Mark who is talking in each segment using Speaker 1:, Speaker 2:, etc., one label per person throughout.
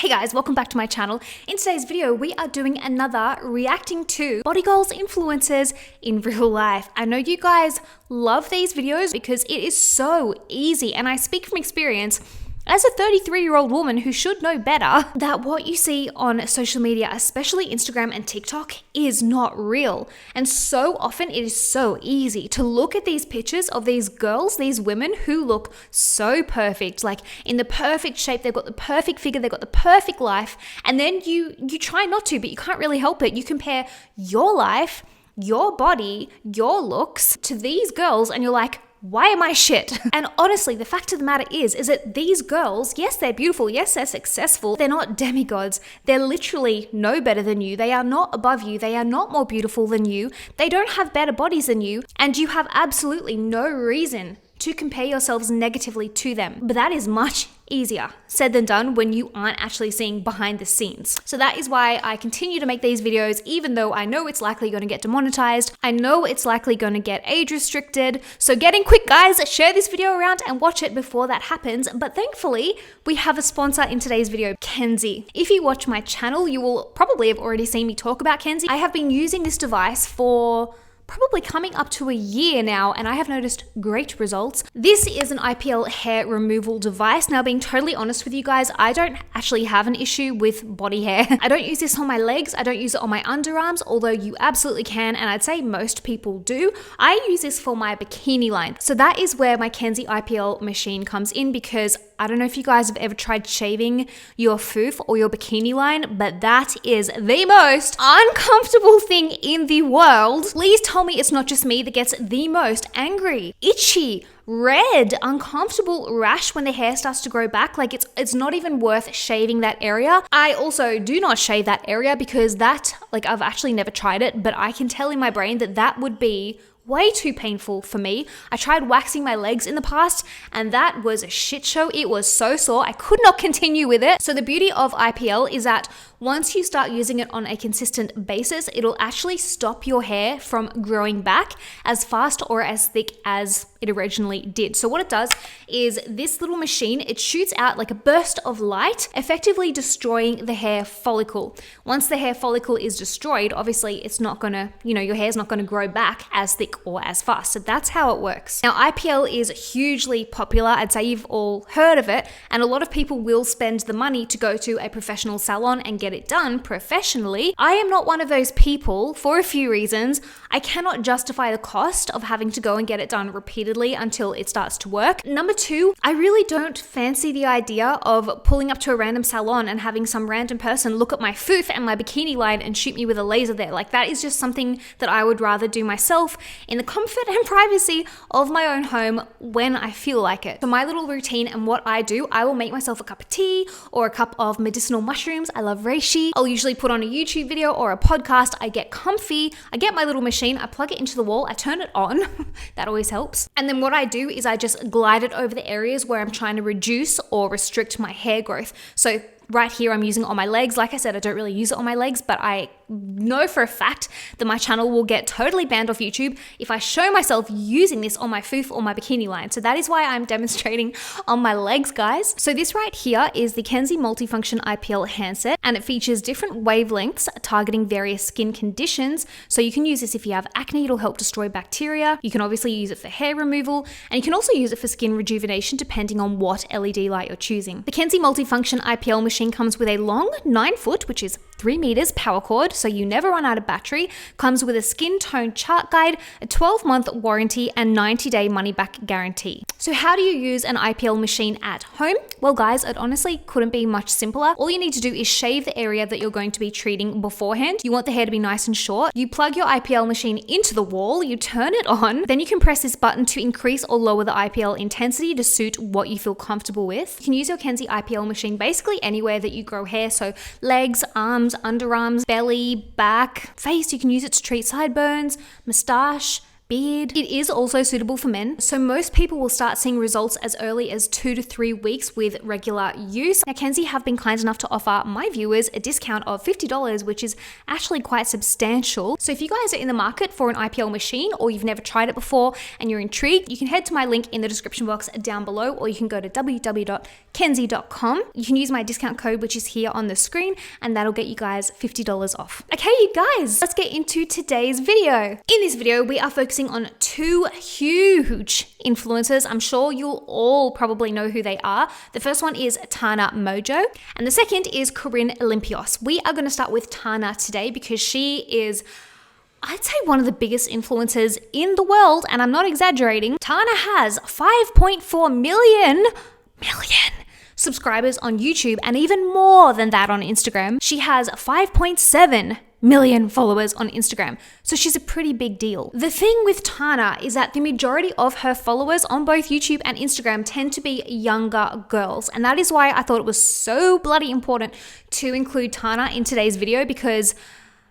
Speaker 1: Hey guys, welcome back to my channel. In today's video, we are doing another reacting to body goals influencers in real life. I know you guys love these videos because it is so easy, and I speak from experience as a 33-year-old woman who should know better that what you see on social media, especially Instagram and TikTok, is not real. And so often it is so easy to look at these pictures of these girls, these women who look so perfect, like in the perfect shape, they've got the perfect figure, they've got the perfect life, and then you try not to, but you can't really help it. You compare your life, your body, your looks to these girls, and you're like, why am I shit? And honestly, the fact of the matter is that these girls, yes, they're beautiful, yes, they're successful, they're not demigods. They're literally no better than you. They are not above you. They are not more beautiful than you. They don't have better bodies than you, and you have absolutely no reason to compare yourselves negatively to them. But that is much easier said than done when you aren't actually seeing behind the scenes. So that is why I continue to make these videos, even though I know it's likely going to get demonetized. I know it's likely going to get age restricted. So get in quick, guys, share this video around and watch it before that happens. But thankfully, we have a sponsor in today's video, Kenzie. If you watch my channel, you will probably have already seen me talk about Kenzie. I have been using this device for probably coming up to a year now, and I have noticed great results. This is an IPL hair removal device. Now, being totally honest with you guys, I don't actually have an issue with body hair. I don't use this on my legs. I don't use it on my underarms, although you absolutely can, and I'd say most people do. I use this for my bikini line. So that is where my Kenzie IPL machine comes in, because I don't know if you guys have ever tried shaving your foof or your bikini line, but that is the most uncomfortable thing in the world. Please tell me it's not just me that gets the most angry, itchy, red, uncomfortable rash when the hair starts to grow back. Like it's not even worth shaving that area. I also do not shave that area because I've actually never tried it, but I can tell in my brain that would be way too painful for me. I tried waxing my legs in the past, and that was a shit show. It was so sore. I could not continue with it. So the beauty of IPL is that once you start using it on a consistent basis, it'll actually stop your hair from growing back as fast or as thick as it originally did. So what it does is this little machine, it shoots out like a burst of light, effectively destroying the hair follicle. Once the hair follicle is destroyed, obviously it's not gonna, your hair's not gonna grow back as thick or as fast. So that's how it works. Now, IPL is hugely popular. I'd say you've all heard of it, and a lot of people will spend the money to go to a professional salon and get it done professionally. I am not one of those people for a few reasons. I cannot justify the cost of having to go and get it done repeatedly until it starts to work. Number two, I really don't fancy the idea of pulling up to a random salon and having some random person look at my foof and my bikini line and shoot me with a laser there. Like, that is just something that I would rather do myself in the comfort and privacy of my own home when I feel like it. So my little routine and what I do, I will make myself a cup of tea or a cup of medicinal mushrooms. I love reishi. I'll usually put on a YouTube video or a podcast. I get comfy. I get my little machine. I plug it into the wall. I turn it on. That always helps. And then what I do is I just glide it over the areas where I'm trying to reduce or restrict my hair growth. So right here, I'm using it on my legs. Like I said, I don't really use it on my legs, but I know for a fact that my channel will get totally banned off YouTube if I show myself using this on my foof or my bikini line. So that is why I'm demonstrating on my legs, guys. So this right here is the Kenzie Multifunction IPL handset, and it features different wavelengths targeting various skin conditions. So you can use this if you have acne, it'll help destroy bacteria. You can obviously use it for hair removal, and you can also use it for skin rejuvenation depending on what LED light you're choosing. The Kenzie Multifunction IPL machine comes with a long 9-foot, which is 3 meters power cord, so you never run out of battery, comes with a skin tone chart guide, a 12-month warranty, and 90-day money-back guarantee. So how do you use an IPL machine at home? Well, guys, it honestly couldn't be much simpler. All you need to do is shave the area that you're going to be treating beforehand. You want the hair to be nice and short. You plug your IPL machine into the wall, you turn it on, then you can press this button to increase or lower the IPL intensity to suit what you feel comfortable with. You can use your Kenzie IPL machine basically anywhere that you grow hair, so legs, arms, underarms, belly, back, face. You can use it to treat sideburns, moustache, beard. It is also suitable for men. So most people will start seeing results as early as 2 to 3 weeks with regular use. Now, Kenzie have been kind enough to offer my viewers a discount of $50, which is actually quite substantial. So if you guys are in the market for an IPL machine or you've never tried it before and you're intrigued, you can head to my link in the description box down below, or you can go to www.kenzie.com. You can use my discount code, which is here on the screen, and that'll get you guys $50 off. Okay, you guys, let's get into today's video. In this video, we are focusing on two huge influencers. I'm sure you'll all probably know who they are. The first one is Tana Mongeau, and the second is Corinne Olympios. We are going to start with Tana today because she is, I'd say, one of the biggest influencers in the world, and I'm not exaggerating. Tana has 5.4 million subscribers on YouTube and even more than that on Instagram. She has 5.7 million followers on Instagram. So she's a pretty big deal. The thing with Tana is that the majority of her followers on both YouTube and Instagram tend to be younger girls. And that is why I thought it was so bloody important to include Tana in today's video, because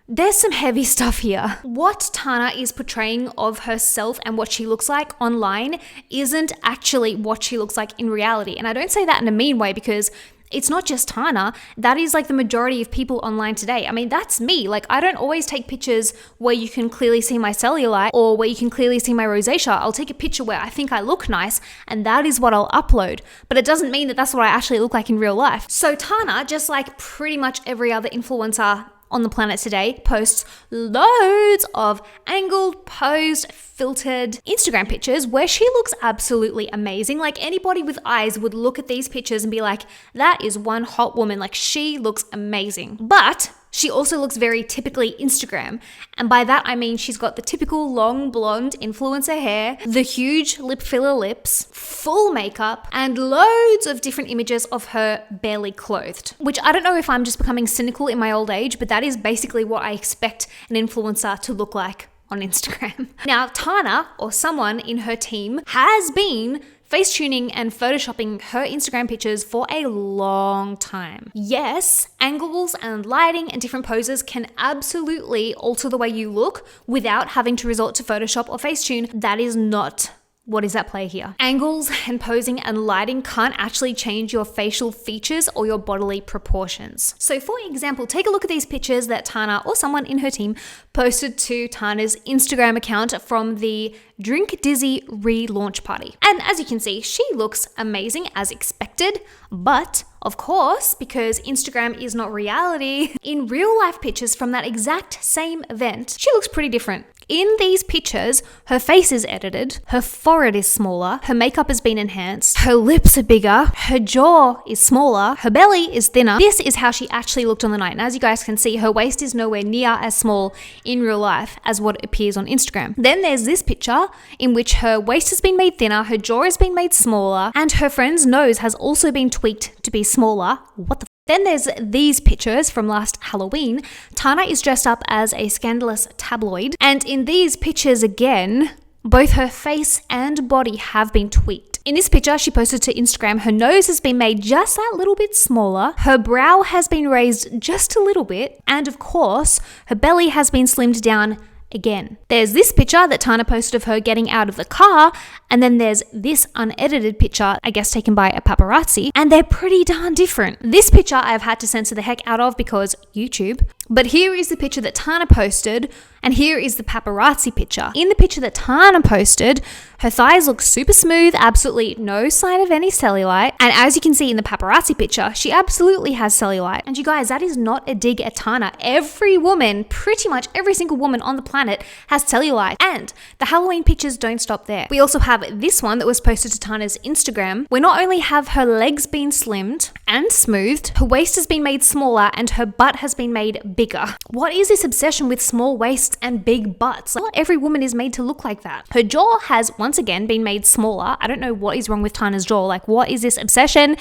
Speaker 1: there's some heavy stuff here. What Tana is portraying of herself and what she looks like online isn't actually what she looks like in reality. And I don't say that in a mean way, because it's not just Tana. That is like the majority of people online today. I mean, that's me. Like, I don't always take pictures where you can clearly see my cellulite or where you can clearly see my rosacea. I'll take a picture where I think I look nice, and that is what I'll upload. But it doesn't mean that that's what I actually look like in real life. So Tana, just like pretty much every other influencer on the planet today, posts loads of angled, posed, filtered Instagram pictures where she looks absolutely amazing. Like, anybody with eyes would look at these pictures and be like, that is one hot woman. Like, she looks amazing. But she also looks very typically Instagram. And by that, I mean she's got the typical long blonde influencer hair, the huge lip filler lips, full makeup, and loads of different images of her barely clothed. Which I don't know if I'm just becoming cynical in my old age, but that is basically what I expect an influencer to look like on Instagram. Now, Tana, or someone in her team, has been Facetuning and photoshopping her Instagram pictures for a long time. Yes, angles and lighting and different poses can absolutely alter the way you look without having to resort to Photoshop or Facetune. That is not what is at play here. Angles and posing and lighting can't actually change your facial features or your bodily proportions. So for example, take a look at these pictures that Tana or someone in her team posted to Tana's Instagram account from the Drink Dizzy relaunch party. And as you can see, she looks amazing as expected, but of course, because Instagram is not reality, in real life pictures from that exact same event, she looks pretty different. In these pictures, her face is edited, her forehead is smaller, her makeup has been enhanced, her lips are bigger, her jaw is smaller, her belly is thinner. This is how she actually looked on the night. And as you guys can see, her waist is nowhere near as small in real life as what appears on Instagram. Then there's this picture in which her waist has been made thinner, her jaw has been made smaller, and her friend's nose has also been tweaked to be smaller. What the Then there's these pictures from last Halloween. Tana is dressed up as a scandalous tabloid, and in these pictures again, both her face and body have been tweaked. In this picture she posted to Instagram, her nose has been made just that little bit smaller, her brow has been raised just a little bit, and of course, her belly has been slimmed down again. There's this picture that Tana posted of her getting out of the car, and then there's this unedited picture, I guess taken by a paparazzi, and they're pretty darn different. This picture I've had to censor the heck out of because YouTube, but here is the picture that Tana posted, and here is the paparazzi picture. In the picture that Tana posted, her thighs look super smooth, absolutely no sign of any cellulite, and as you can see in the paparazzi picture, she absolutely has cellulite. And you guys, that is not a dig at Tana. Every woman, pretty much every single woman on the planet has cellulite, and the Halloween pictures don't stop there. We also have this one that was posted to Tana's Instagram, where not only have her legs been slimmed and smoothed, her waist has been made smaller and her butt has been made bigger. What is this obsession with small waists and big butts? Not every woman is made to look like that. Her jaw has once again been made smaller. I don't know what is wrong with Tana's jaw. Like, what is this obsession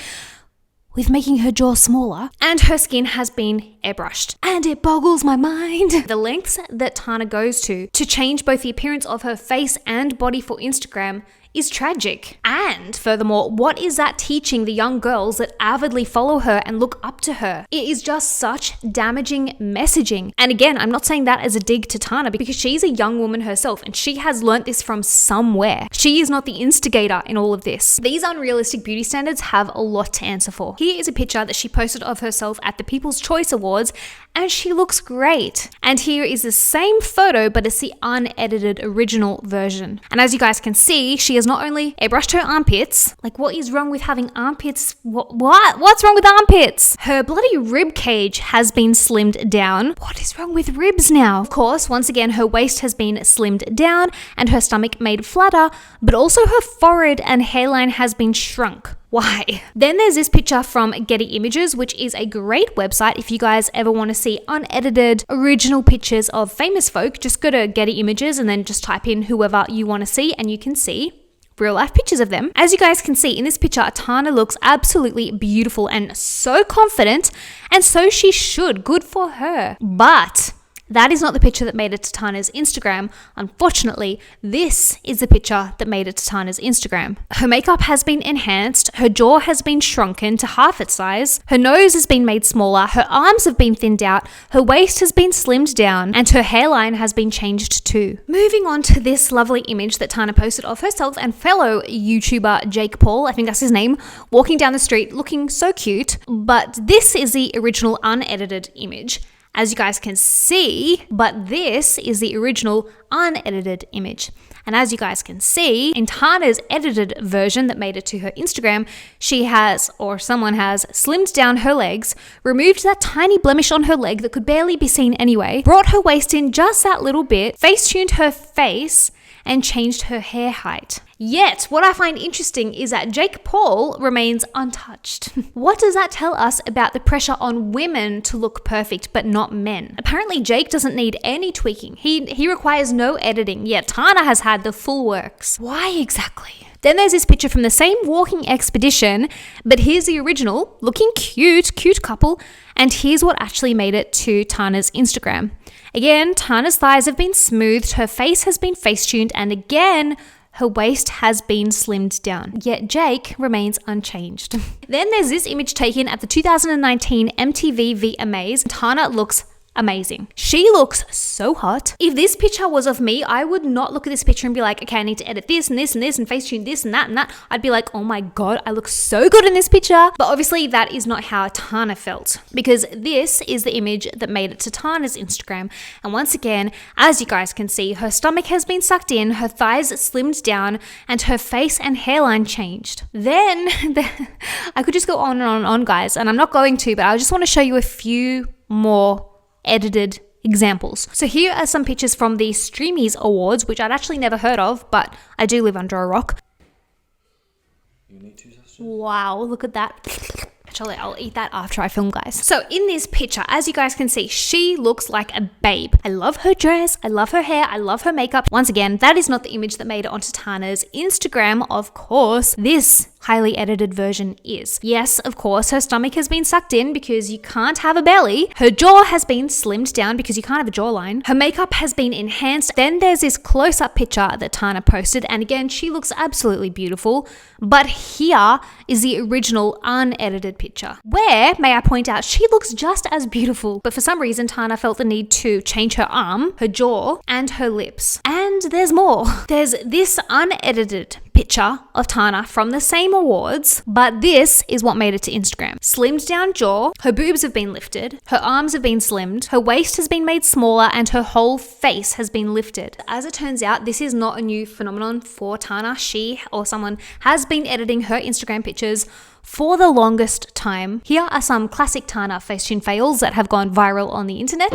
Speaker 1: with making her jaw smaller? And her skin has been airbrushed. And it boggles my mind. The lengths that Tana goes to change both the appearance of her face and body for Instagram is tragic. And furthermore, what is that teaching the young girls that avidly follow her and look up to her? It is just such damaging messaging. And again, I'm not saying that as a dig to Tana because she's a young woman herself and she has learnt this from somewhere. She is not the instigator in all of this. These unrealistic beauty standards have a lot to answer for. Here is a picture that she posted of herself at the People's Choice Awards and she looks great. And here is the same photo, but it's the unedited original version. And as you guys can see, she has not only airbrushed her armpits, like what is wrong with having armpits? What's wrong with armpits? Her bloody rib cage has been slimmed down. What is wrong with ribs now? Of course, once again, her waist has been slimmed down and her stomach made flatter, but also her forehead and hairline has been shrunk. Why? Then there's this picture from Getty Images, which is a great website if you guys ever want to see unedited original pictures of famous folk. Just go to Getty Images and then just type in whoever you want to see and you can see real life pictures of them. As you guys can see in this picture, Tana looks absolutely beautiful and so confident, and so she should. Good for her. But that is not the picture that made it to Tana's Instagram. Unfortunately, this is the picture that made it to Tana's Instagram. Her makeup has been enhanced, her jaw has been shrunken to half its size, her nose has been made smaller, her arms have been thinned out, her waist has been slimmed down, and her hairline has been changed too. Moving on to this lovely image that Tana posted of herself and fellow YouTuber Jake Paul, I think that's his name, walking down the street looking so cute. But this is the original unedited image, as you guys can see, but this is the original unedited image. And as you guys can see, in Tana's edited version that made it to her Instagram, she has, or someone has, slimmed down her legs, removed that tiny blemish on her leg that could barely be seen anyway, brought her waist in just that little bit, face-tuned her face, and changed her hair height. Yet, what I find interesting is that Jake Paul remains untouched. What does that tell us about the pressure on women to look perfect, but not men? Apparently, Jake doesn't need any tweaking. He requires no editing, yet Tana has had the full works. Why exactly? Then there's this picture from the same walking expedition, but here's the original, looking cute couple, and here's what actually made it to Tana's Instagram. Again, Tana's thighs have been smoothed, her face has been face-tuned, and again, her waist has been slimmed down. Yet Jake remains unchanged. Then there's this image taken at the 2019 MTV VMAs. Tana looks amazing. She looks so hot. If this picture was of me, I would not look at this picture and be like, okay, I need to edit this and this and this and face-tune this and that and that. I'd be like, oh my God, I look so good in this picture. But obviously that is not how Tana felt, because this is the image that made it to Tana's Instagram. And once again, as you guys can see, her stomach has been sucked in, her thighs slimmed down, and her face and hairline changed. Then I could just go on and on and on, guys, and I'm not going to, but I just want to show you a few more edited examples. So here are some pictures from the Streamies Awards, which I'd actually never heard of, but I do live under a rock. You need to, sister? Wow, look at that. Actually, I'll eat that after I film, guys. So in this picture, as you guys can see, she looks like a babe. I love her dress, I love her hair, I love her makeup. Once again, that is not the image that made it onto Tana's Instagram, of course. This highly edited version is. Yes, of course, her stomach has been sucked in because you can't have a belly. Her jaw has been slimmed down because you can't have a jawline. Her makeup has been enhanced. Then there's this close-up picture that Tana posted, and again, she looks absolutely beautiful. But here is the original unedited picture, where, may I point out, she looks just as beautiful. But for some reason, Tana felt the need to change her arm, her jaw, and her lips. And there's more. There's this unedited picture of Tana from the same awards, but this is what made it to Instagram. Slimmed down jaw, her boobs have been lifted, her arms have been slimmed, her waist has been made smaller, and her whole face has been lifted. As it turns out, this is not a new phenomenon for Tana. She or someone has been editing her Instagram pictures for the longest time. Here are some classic Tana Facetune fails that have gone viral on the internet.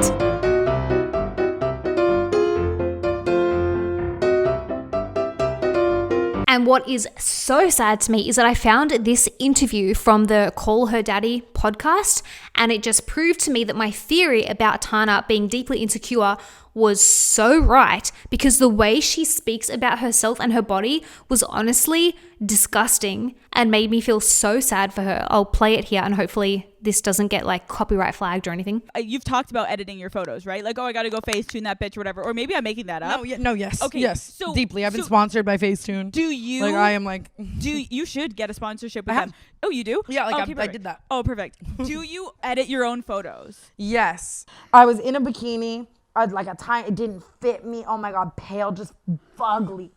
Speaker 1: And what is so sad to me is that I found this interview from the Call Her Daddy podcast, and it just proved to me that my theory about Tana being deeply insecure was so right, because the way she speaks about herself and her body was honestly disgusting and made me feel so sad for her. I'll play it here and hopefully this doesn't get like copyright flagged or anything.
Speaker 2: You've talked about editing your photos, right? Like, oh, I gotta go Facetune that bitch or whatever. Or maybe I'm making that up.
Speaker 3: Yes.
Speaker 2: Okay,
Speaker 3: yes.
Speaker 2: so
Speaker 3: deeply. I've been sponsored by Facetune.
Speaker 2: Do you?
Speaker 3: Like, I am like.
Speaker 2: You should get a sponsorship with them. Oh, you do?
Speaker 3: Yeah, like
Speaker 2: okay,
Speaker 3: I did that.
Speaker 2: Oh, perfect. Do you edit your own photos?
Speaker 3: Yes. I was in a bikini. Like a tiny, it didn't fit me. Oh my God, pale, just fugly.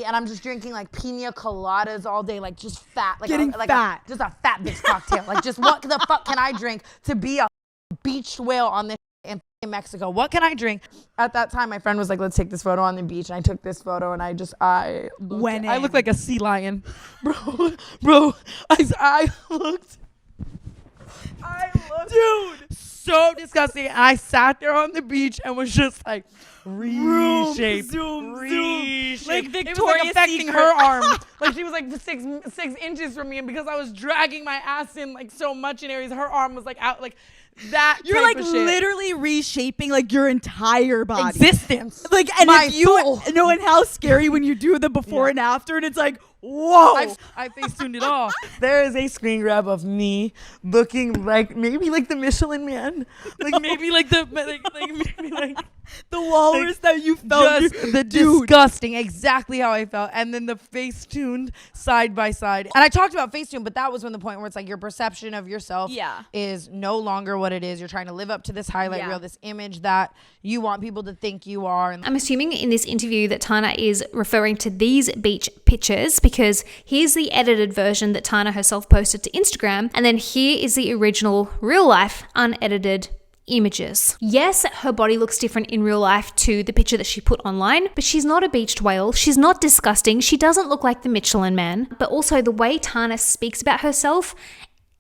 Speaker 3: And I'm just drinking like pina coladas all day, like just fat. Like
Speaker 2: fat.
Speaker 3: Just a fat bitch cocktail. Like just what the fuck can I drink to be a beach whale on this in Mexico? What can I drink? At that time, my friend was like, let's take this photo on the beach. And I took this photo and I looked like a sea lion. Bro, I looked. Dude, so disgusting. And I sat there on the beach and was just like reshaped.
Speaker 2: Like Victoria's
Speaker 3: it was like affecting
Speaker 2: Secret.
Speaker 3: her arm. Like she was like 6 inches from me, and because I was dragging my ass in like so much in areas, her arm was like out like that.
Speaker 2: You're like literally reshaping like your entire body.
Speaker 3: Existence.
Speaker 2: Like, and
Speaker 3: my
Speaker 2: if you
Speaker 3: soul.
Speaker 2: know, and how scary when you do the before and after, and it's like, whoa.
Speaker 3: I Facetuned it all. There is a screen grab of me looking like maybe like the Michelin Man, like maybe like the maybe like
Speaker 2: the walrus that you felt.
Speaker 3: Just the disgusting, exactly how I felt, and then the Facetuned side by side. And I talked about Facetune, but that was when the point where it's like your perception of yourself is no longer what it is. You're trying to live up to this highlight reel, this image that you want people to think you are. And
Speaker 1: I'm assuming in this interview that Tana is referring to these beach pictures, because here's the edited version that Tana herself posted to Instagram, and then here is the original real life unedited images. Yes, her body looks different in real life to the picture that she put online, but she's not a beached whale. She's not disgusting. She doesn't look like the Michelin Man. But also the way Tana speaks about herself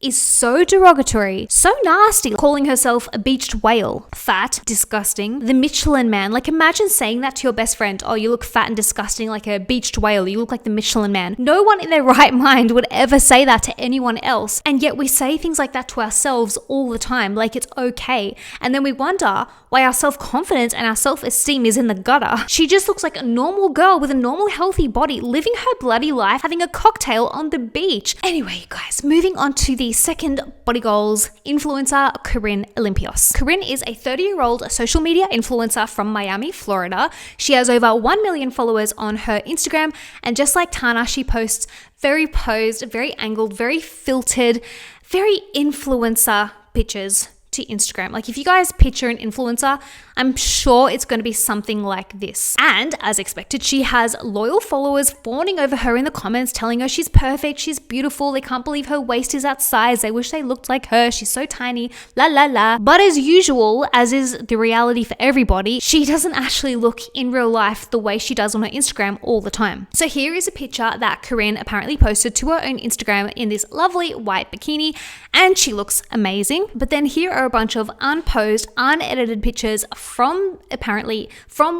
Speaker 1: is so derogatory, so nasty, calling herself a beached whale, fat, disgusting, the Michelin Man. Like, imagine saying that to your best friend. Oh, you look fat and disgusting like a beached whale. You look like the Michelin Man. No one in their right mind would ever say that to anyone else. And yet we say things like that to ourselves all the time, like it's okay. And then we wonder why our self-confidence and our self-esteem is in the gutter. She just looks like a normal girl with a normal, healthy body, living her bloody life, having a cocktail on the beach. Anyway, you guys, moving on to the second body goals influencer, Corinne Olympios. Corinne is a 30-year-old social media influencer from Miami, Florida. She has over 1 million followers on her Instagram, and just like Tana, she posts very posed, very angled, very filtered, very influencer pictures to Instagram. Like, if you guys picture an influencer, I'm sure it's going to be something like this. And as expected, she has loyal followers fawning over her in the comments, telling her she's perfect, she's beautiful, they can't believe her waist is that size, they wish they looked like her, she's so tiny, la la la. But as usual, as is the reality for everybody, she doesn't actually look in real life the way she does on her Instagram all the time. So here is a picture that Corinne apparently posted to her own Instagram in this lovely white bikini, and she looks amazing. But then here are a bunch of unposed, unedited pictures from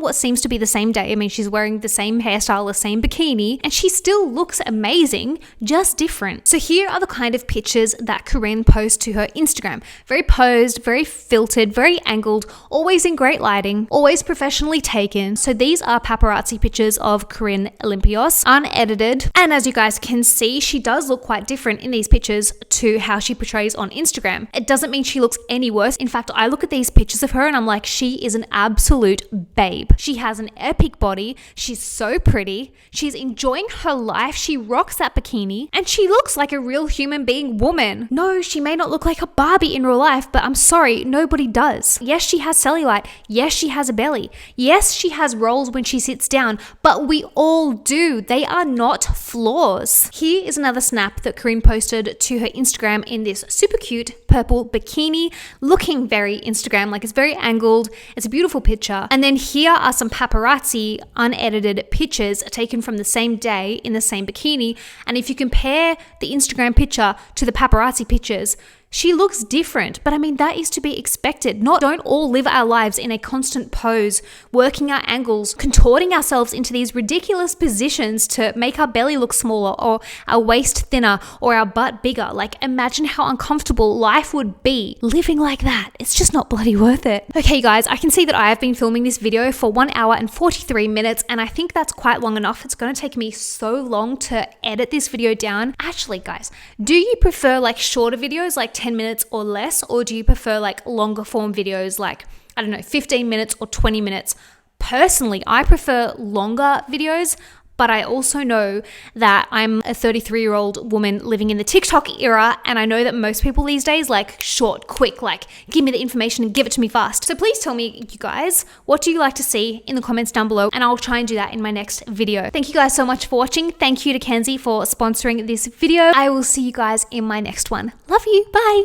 Speaker 1: what seems to be the same day. I mean, she's wearing the same hairstyle, the same bikini, and she still looks amazing, just different. So here are the kind of pictures that Corinne posts to her Instagram. Very posed, very filtered, very angled, always in great lighting, always professionally taken. So these are paparazzi pictures of Corinne Olympios, unedited. And as you guys can see, she does look quite different in these pictures to how she portrays on Instagram. It doesn't mean she looks any worse. In fact, I look at these pictures of her and I'm like, she is an absolute babe. She has an epic body. She's so pretty. She's enjoying her life. She rocks that bikini and she looks like a real human being woman. No, she may not look like a Barbie in real life, but I'm sorry, nobody does. Yes, she has cellulite. Yes, she has a belly. Yes, she has rolls when she sits down, but we all do. They are not flaws. Here is another snap that Corinne posted to her Instagram in this super cute purple bikini, looking very Instagram, like it's very angled. It's a beautiful picture. And then here are some paparazzi unedited pictures taken from the same day in the same bikini. And if you compare the Instagram picture to the paparazzi pictures, She looks different, but I mean, that is to be expected. Don't all live our lives in a constant pose, working our angles, contorting ourselves into these ridiculous positions to make our belly look smaller or our waist thinner or our butt bigger. Like, imagine how uncomfortable life would be living like that. It's just not bloody worth it. Okay, guys, I can see that I have been filming this video for 1 hour and 43 minutes, and I think that's quite long enough. It's going to take me so long to edit this video down. Actually, guys, do you prefer like shorter videos, like 10 minutes or less, or do you prefer like longer form videos like, I don't know, 15 minutes or 20 minutes? Personally, I prefer longer videos, but I also know that I'm a 33-year-old woman living in the TikTok era, and I know that most people these days like short, quick, like give me the information and give it to me fast. So please tell me, you guys, what do you like to see in the comments down below, and I'll try and do that in my next video. Thank you guys so much for watching. Thank you to Kenzie for sponsoring this video. I will see you guys in my next one. Love you. Bye.